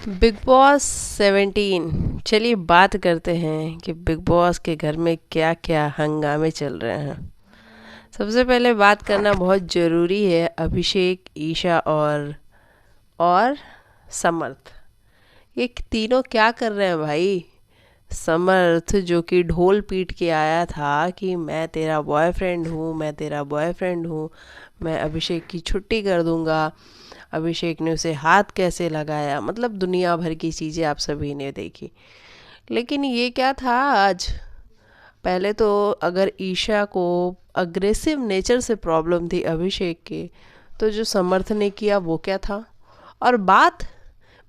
Big boss 17। चलिए बात करते हैं कि बिग बॉस के घर में क्या क्या हंगामे चल रहे हैं। सबसे पहले बात करना बहुत ज़रूरी है अभिषेक, ईशा और समर्थ। ये तीनों क्या कर रहे हैं भाई। समर्थ जो कि ढोल पीट के आया था कि मैं तेरा बॉयफ्रेंड हूँ, मैं तेरा बॉयफ्रेंड हूँ, मैं अभिषेक की छुट्टी कर दूंगा। अभिषेक ने उसे हाथ कैसे लगाया, मतलब दुनिया भर की चीज़ें आप सभी ने देखी। लेकिन ये क्या था आज। पहले तो अगर ईशा को अग्रेसिव नेचर से प्रॉब्लम थी अभिषेक के, तो जो समर्थ ने किया वो क्या था। और बात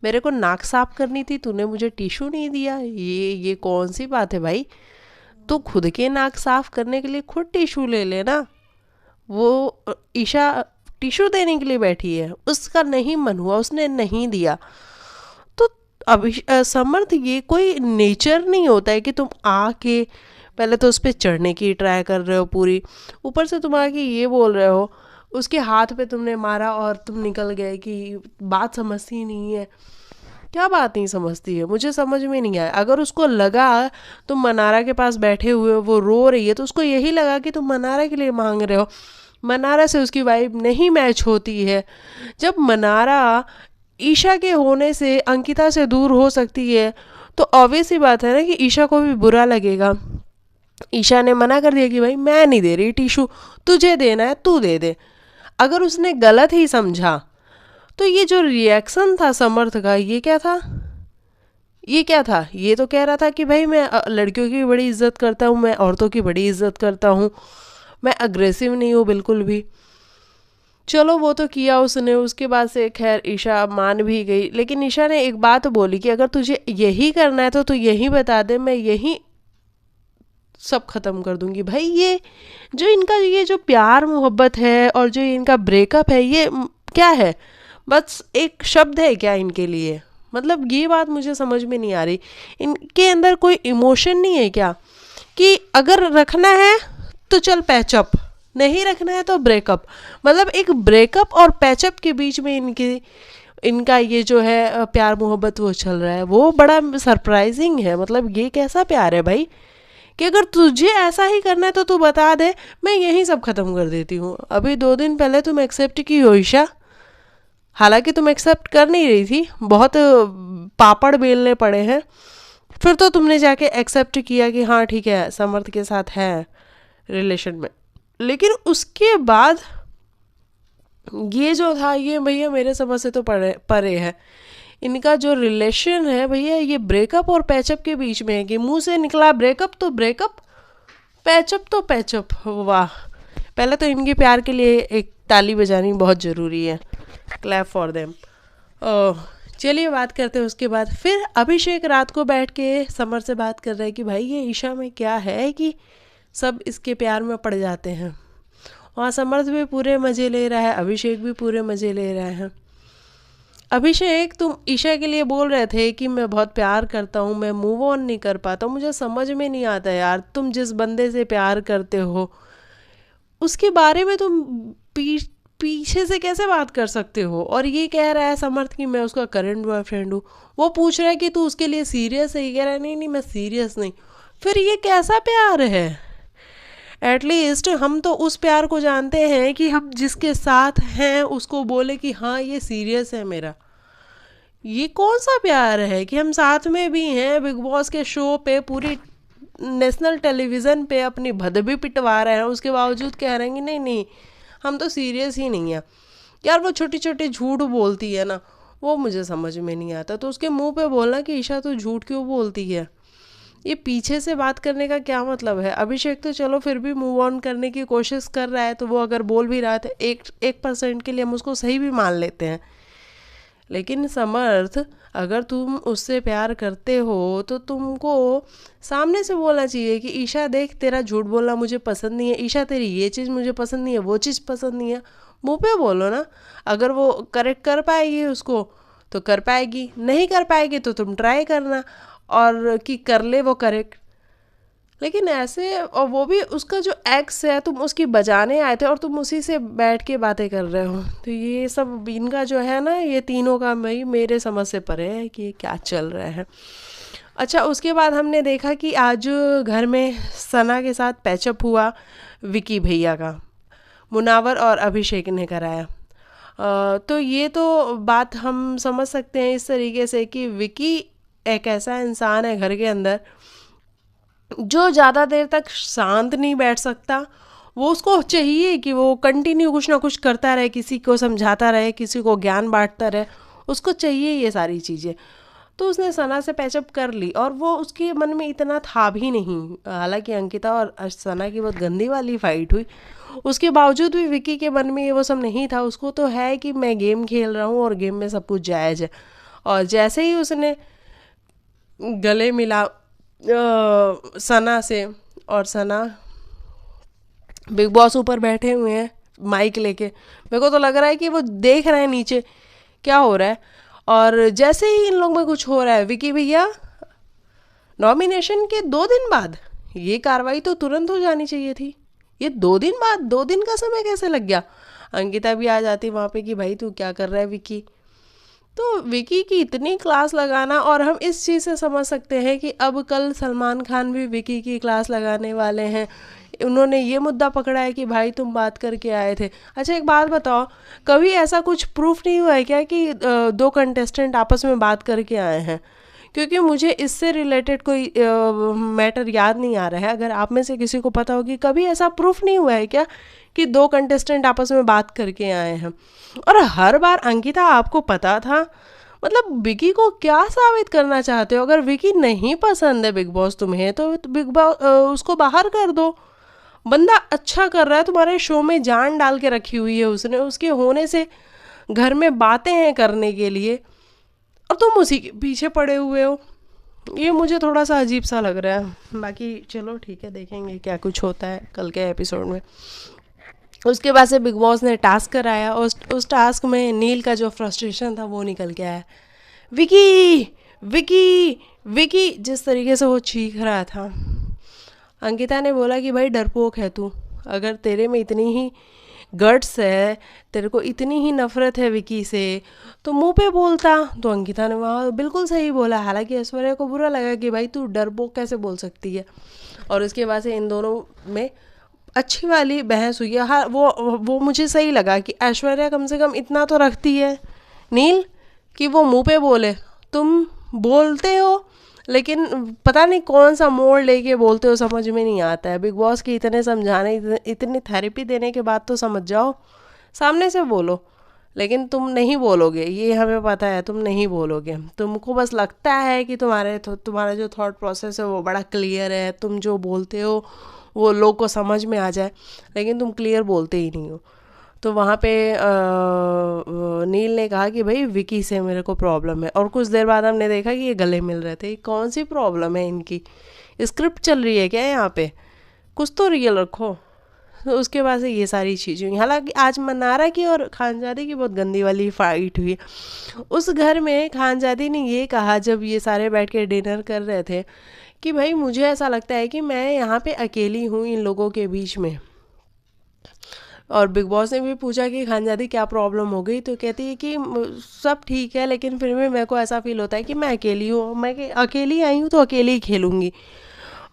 मेरे को नाक साफ करनी थी, तूने मुझे टिश्यू नहीं दिया, ये कौन सी बात है भाई। तू खुद के नाक साफ करने के लिए खुद टिश्यू ले लेना। वो ईशा टिश्यू देने के लिए बैठी है, उसका नहीं मन हुआ, उसने नहीं दिया। तो अभी समर्थ, ये कोई नेचर नहीं होता है कि तुम आके पहले तो उस पर चढ़ने की ट्राई कर रहे हो पूरी, ऊपर से तुम आके ये बोल रहे हो, उसके हाथ पे तुमने मारा और तुम निकल गए कि बात समझती नहीं है। क्या बात नहीं समझती है, मुझे समझ में नहीं आया। अगर उसको लगा तुम मनारा के पास बैठे हुए हो, वो रो रही है, तो उसको यही लगा कि तुम मनारा के लिए मांग रहे हो। मनारा से उसकी वाइब नहीं मैच होती है। जब मनारा ईशा के होने से अंकिता से दूर हो सकती है, तो ऑब्वियस ही बात है ना कि ईशा को भी बुरा लगेगा। ईशा ने मना कर दिया कि भाई मैं नहीं दे रही टिशू, तुझे देना है तू दे दे। अगर उसने गलत ही समझा, तो ये जो रिएक्शन था समर्थ का, ये क्या था। ये क्या था, ये तो कह रहा था कि भाई मैं लड़कियों की बड़ी इज्जत करता हूँ, मैं औरतों की बड़ी इज्जत करता हूँ, मैं अग्रेसिव नहीं हूँ बिल्कुल भी। चलो वो तो किया उसने, उसके बाद से खैर ईशा मान भी गई। लेकिन ईशा ने एक बात बोली कि अगर तुझे यही करना है तो तू यही बता दे, मैं यही सब खत्म कर दूंगी। भाई ये जो इनका ये जो प्यार मोहब्बत है और जो इनका ब्रेकअप है, ये क्या है। बस एक शब्द है क्या इनके लिए। मतलब ये बात मुझे समझ में नहीं आ रही। इनके अंदर कोई इमोशन नहीं है क्या, कि अगर रखना है तो चल पैचअप, नहीं रखना है तो ब्रेकअप। मतलब एक ब्रेकअप और पैचअप के बीच में इनका ये जो है प्यार मोहब्बत वो चल रहा है, वो बड़ा सरप्राइजिंग है। मतलब ये कैसा प्यार है भाई, कि अगर तुझे ऐसा ही करना है तो तू बता दे, मैं यही सब खत्म कर देती हूँ। अभी 2 दिन पहले तुम एक्सेप्ट की हो ईशा, हालांकि तुम एक्सेप्ट कर नहीं रही थी, बहुत पापड़ बेलने पड़े हैं, फिर तो तुमने जाके एक्सेप्ट किया कि हाँ ठीक है समर्थ के साथ है रिलेशन में। लेकिन उसके बाद ये जो था, ये भैया मेरे समझ से तो परे परे है। इनका जो रिलेशन है भैया, ये ब्रेकअप और पैचअप के बीच में है, कि मुंह से निकला ब्रेकअप तो ब्रेकअप, पैचअप तो पैचअप। वाह, पहले तो इनके प्यार के लिए एक ताली बजानी बहुत ज़रूरी है। Clap for them. चलिए बात करते हैं उसके बाद। फिर अभिषेक रात को बैठ के समर से बात कर रहे हैं कि भाई ये ईशा में क्या है कि सब इसके प्यार में पड़ जाते हैं। वहाँ समर्थ भी पूरे मज़े ले रहा है, अभिषेक भी पूरे मज़े ले रहे हैं। अभिषेक, तुम ईशा के लिए बोल रहे थे कि मैं बहुत प्यार करता हूँ, मैं मूव ऑन नहीं कर पाता हूँ। मुझे समझ में नहीं आता यार, तुम जिस बंदे से प्यार करते हो उसके बारे में तुम पीछे से कैसे बात कर सकते हो। और ये कह रहा है समर्थ कि मैं उसका करंट बॉयफ्रेंड हूँ। वो पूछ रहा है कि तू उसके लिए सीरियस है, ये कह रहा है नहीं नहीं मैं सीरियस नहीं। फिर ये कैसा प्यार है। एटलीस्ट हम तो उस प्यार को जानते हैं कि हम जिसके साथ हैं उसको बोले कि हाँ ये सीरियस है मेरा। ये कौन सा प्यार है कि हम साथ में भी हैं, बिग बॉस के शो पे पूरी नेशनल टेलीविज़न पे अपनी भद भी पिटवा रहे हैं, उसके बावजूद कह रहे हैं कि नहीं नहीं हम तो सीरियस ही नहीं है। यार वो छोटी छोटी झूठ बोलती है ना, वो मुझे समझ में नहीं आता। तो उसके मुंह पे बोलना कि ईशा तू झूठ क्यों बोलती है, ये पीछे से बात करने का क्या मतलब है। अभिषेक तो चलो फिर भी मूव ऑन करने की कोशिश कर रहा है, तो वो अगर बोल भी रहा था 1% के लिए हम उसको सही भी मान लेते हैं। लेकिन समर्थ, अगर तुम उससे प्यार करते हो तो तुमको सामने से बोलना चाहिए कि ईशा देख तेरा झूठ बोलना मुझे पसंद नहीं है, ईशा तेरी ये चीज़ मुझे पसंद नहीं है, वो चीज़ पसंद नहीं है। मुंह पे बोलो ना। अगर वो करेक्ट कर पाएगी उसको तो कर पाएगी, नहीं कर पाएगी तो तुम ट्राई करना और कि कर ले वो करेक्ट। लेकिन ऐसे, और वो भी उसका जो एक्स है, तुम उसकी बजाने आए थे और तुम उसी से बैठ के बातें कर रहे हो। तो ये सब इनका जो है ना, ये तीनों का भाई मेरे समझ से परे है कि ये क्या चल रहा है। अच्छा, उसके बाद हमने देखा कि आज घर में सना के साथ पैचअप हुआ विकी भैया का, मुनावर और अभिषेक ने कराया। तो ये तो बात हम समझ सकते हैं इस तरीके से कि विकी एक ऐसा इंसान है घर के अंदर जो ज़्यादा देर तक शांत नहीं बैठ सकता। वो उसको चाहिए कि वो कंटिन्यू कुछ ना कुछ करता रहे, किसी को समझाता रहे, किसी को ज्ञान बांटता रहे, उसको चाहिए ये सारी चीज़ें। तो उसने सना से पैचअप कर ली और वो उसके मन में इतना था भी नहीं। हालांकि अंकिता और सना की बहुत गंदी वाली फाइट हुई, उसके बावजूद भी विकी के मन में ये वो सब नहीं था। उसको तो है कि मैं गेम खेल रहा हूँ और गेम में सब कुछ जायज़ है। और जैसे ही उसने गले मिला सना से, और सना, बिग बॉस ऊपर बैठे हुए हैं माइक लेके, मेरे को तो लग रहा है कि वो देख रहे हैं नीचे क्या हो रहा है। और जैसे ही इन लोग में कुछ हो रहा है, विकी भैया नॉमिनेशन के 2 दिन बाद, ये कार्रवाई तो तुरंत हो जानी चाहिए थी, ये 2 दिन बाद, 2 दिन का समय कैसे लग गया। अंकिता भी आ जाती वहाँ पे कि भाई तू क्या कर रहा है विकी। तो विकी की इतनी क्लास लगाना, और हम इस चीज़ से समझ सकते हैं कि अब कल सलमान खान भी विकी की क्लास लगाने वाले हैं। उन्होंने ये मुद्दा पकड़ा है कि भाई तुम बात करके आए थे। अच्छा, एक बात बताओ, कभी ऐसा कुछ प्रूफ नहीं हुआ है क्या कि 2 कंटेस्टेंट आपस में बात करके आए हैं? क्योंकि मुझे इससे रिलेटेड कोई मैटर याद नहीं आ रहा है। अगर आप में से किसी को पता होगी, कभी ऐसा प्रूफ नहीं हुआ है क्या कि 2 कंटेस्टेंट आपस में बात करके आए हैं? और हर बार अंकिता, आपको पता था, मतलब विकी को क्या साबित करना चाहते हो? अगर विकी नहीं पसंद है बिग बॉस तुम्हें, तो बिग बॉस उसको बाहर कर दो। बंदा अच्छा कर रहा है, तुम्हारे शो में जान डाल के रखी हुई है उसने, उसके होने से घर में बातें हैं करने के लिए, और तुम उसी के पीछे पड़े हुए हो। ये मुझे थोड़ा सा अजीब सा लग रहा है। बाकी चलो ठीक है, देखेंगे क्या कुछ होता है कल के एपिसोड में। उसके बाद से बिग बॉस ने टास्क कराया, उस टास्क में नील का जो फ्रस्ट्रेशन था वो निकल के आया। विकी, विकी, विकी, जिस तरीके से वो चीख रहा था, अंकिता ने बोला कि भाई डरपोक है तू, अगर तेरे में इतनी ही गट्स है, तेरे को इतनी ही नफरत है विकी से, तो मुंह पे बोलता। तो अंकिता ने वहाँ बिल्कुल सही बोला। हालांकि ऐश्वर्या को बुरा लगा कि भाई तू डरपोक कैसे बोल सकती है। और उसके बाद से इन दोनों में अच्छी वाली बहस हुई है। हाँ, वो मुझे सही लगा कि ऐश्वर्या कम से कम इतना तो रखती है नील कि वो मुंह पे बोले। तुम बोलते हो, लेकिन पता नहीं कौन सा मोड़ लेके बोलते हो, समझ में नहीं आता है। बिग बॉस की इतने समझाने, इतनी थेरेपी देने के बाद तो समझ जाओ, सामने से बोलो। लेकिन तुम नहीं बोलोगे, ये हमें पता है, तुम नहीं बोलोगे। तुमको बस लगता है कि तुम्हारा जो थॉट प्रोसेस है वो बड़ा क्लियर है, तुम जो बोलते हो वो लोग को समझ में आ जाए, लेकिन तुम क्लियर बोलते ही नहीं हो। तो वहाँ पे नील ने कहा कि भाई विकी से मेरे को प्रॉब्लम है, और कुछ देर बाद हमने देखा कि ये गले मिल रहे थे। कौन सी प्रॉब्लम है इनकी? स्क्रिप्ट चल रही है क्या यहाँ पे? कुछ तो रियल रखो। तो उसके बाद से ये सारी चीज़ें हुई। हालांकि आज मनारा की और खानजादी की बहुत गंदी वाली फाइट हुई। उस घर में खानजादी ने ये कहा, जब ये सारे बैठ के डिनर कर रहे थे, कि भाई मुझे ऐसा लगता है कि मैं यहाँ पे अकेली हूँ इन लोगों के बीच में। और बिग बॉस ने भी पूछा कि खानजादी क्या प्रॉब्लम हो गई, तो कहती है कि सब ठीक है, लेकिन फिर भी मेरे को ऐसा फील होता है कि मैं अकेली हूँ, मैं अकेली आई हूँ तो अकेली ही खेलूँगी।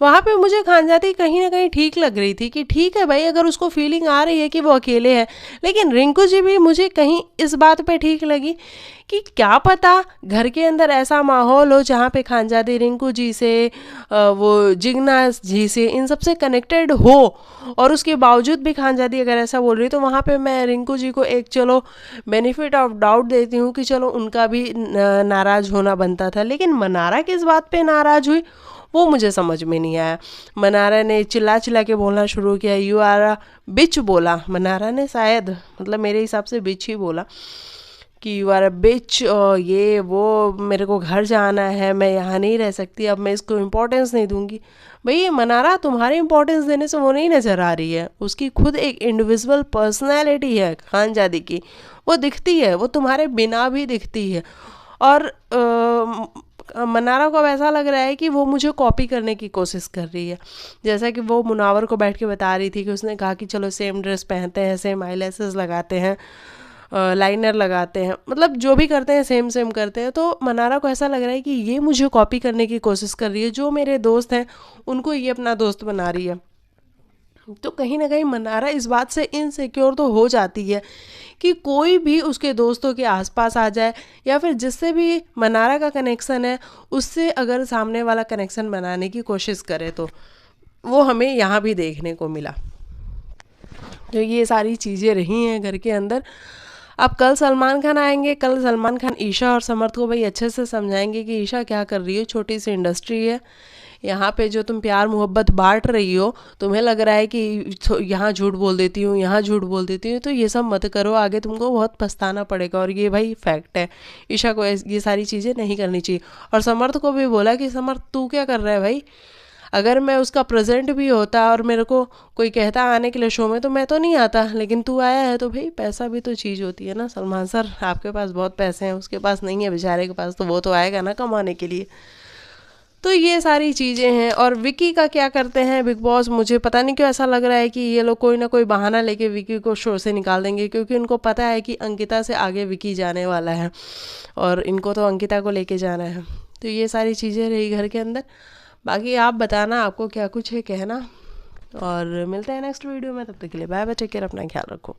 वहाँ पे मुझे खानजादी कहीं ना कहीं ठीक लग रही थी कि ठीक है भाई, अगर उसको फीलिंग आ रही है कि वो अकेले है। लेकिन रिंकू जी भी मुझे कहीं इस बात पे ठीक लगी कि क्या पता घर के अंदर ऐसा माहौल हो जहाँ पे खानजादी रिंकू जी से, वो जिग्ना जी से, इन सब से कनेक्टेड हो, और उसके बावजूद भी खानजादी अगर ऐसा बोल रही, तो वहाँ पे मैं रिंकू जी को एक चलो बेनिफिट ऑफ डाउट देती हूँ कि चलो उनका भी नाराज़ होना बनता था। लेकिन मनारा किस बात पे नाराज़ हुई वो मुझे समझ में नहीं आया। मनारा ने चिल्ला चिल्ला के बोलना शुरू किया, यू आर अ बिच बोला मनारा ने, शायद, मतलब मेरे हिसाब से बिच ही बोला कि यू आर अ बिच, और ये वो, मेरे को घर जाना है, मैं यहाँ नहीं रह सकती, अब मैं इसको इम्पोर्टेंस नहीं दूंगी। भाई ये मनारा तुम्हारे इम्पोर्टेंस देने से वो नहीं नज़र आ रही है, उसकी खुद एक इंडिविजुअल पर्सनैलिटी है खानजादी की, वो दिखती है, वो तुम्हारे बिना भी दिखती है। और मनारा को अब ऐसा लग रहा है कि वो मुझे कॉपी करने की कोशिश कर रही है। जैसा कि वो मुनावर को बैठ के बता रही थी कि उसने कहा कि चलो सेम ड्रेस पहनते हैं, सेम आई लैसेस लगाते हैं, लाइनर लगाते हैं, मतलब जो भी करते हैं सेम सेम करते हैं। तो मनारा को ऐसा लग रहा है कि ये मुझे कॉपी करने की कोशिश कर रही है, जो मेरे दोस्त हैं उनको ये अपना दोस्त बना रही है। तो कहीं ना कहीं मनारा इस बात से इनसिक्योर तो हो जाती है कि कोई भी उसके दोस्तों के आसपास आ जाए या फिर जिससे भी मनारा का कनेक्शन है उससे अगर सामने वाला कनेक्शन बनाने की कोशिश करे, तो वो हमें यहाँ भी देखने को मिला। तो ये सारी चीज़ें रही हैं घर के अंदर। अब कल सलमान खान आएंगे, कल सलमान खान ईशा और समर्थ को भाई अच्छे से समझाएंगे कि ईशा क्या कर रही है, छोटी सी इंडस्ट्री है, यहाँ पे जो तुम प्यार मोहब्बत बांट रही हो, तुम्हें लग रहा है कि यहाँ झूठ बोल देती हूँ, यहाँ झूठ बोल देती हूँ, तो ये सब मत करो, आगे तुमको बहुत पछताना पड़ेगा। और ये भाई फैक्ट है, ईशा को ये सारी चीज़ें नहीं करनी चाहिए। और समर्थ को भी बोला कि समर्थ तू क्या कर रहा है भाई, अगर मैं उसका प्रेजेंट भी होता और मेरे को कोई कहता आने के लिए शो में, तो मैं तो नहीं आता, लेकिन तू आया है तो भाई पैसा भी तो चीज़ होती है ना। सलमान सर आपके पास बहुत पैसे हैं, उसके पास नहीं है बेचारे के पास, तो वो तो आएगा ना कमाने के लिए। तो ये सारी चीज़ें हैं। और विकी का क्या करते हैं बिग बॉस, मुझे पता नहीं क्यों ऐसा लग रहा है कि ये लोग कोई ना कोई बहाना लेके विकी को शो से निकाल देंगे, क्योंकि उनको पता है कि अंकिता से आगे विकी जाने वाला है और इनको तो अंकिता को लेके जाना है। तो ये सारी चीज़ें रही घर के अंदर। बाकी आप बताना आपको क्या कुछ है कहना, और मिलते हैं नेक्स्ट वीडियो में। तब तक के लिए बाय बाय, टेक केयर, अपना ख्याल रखो।